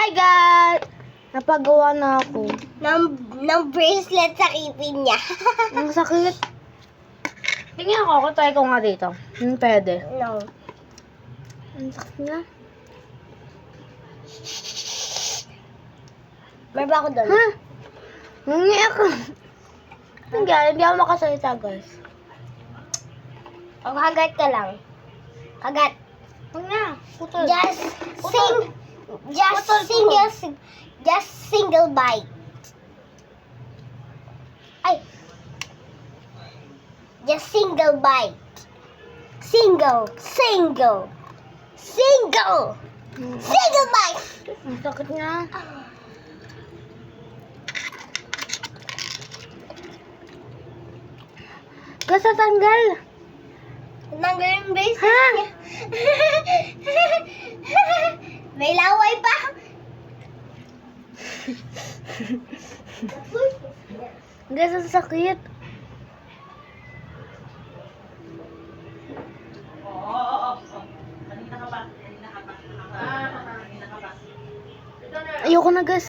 Hi guys! Napagawa na ako. ng bracelet sa kipin niya. Ang sakit. Tingnan ko, try ko nga dito. Pwede. No. Ang sakit niya. Meron ba ako doon? Ha? Ngungi ako. Hindi ako makasalita guys. O, kagat ka lang. Kagat. Huwag na. Putol. Just single bite. Ay. Just single bite. Single bite. Ang sakit niya. Guys, tatanggal. Tanggal yung bracelet Ha? niya. May laway pa. Guys, ang sakit. Ayoko na guys.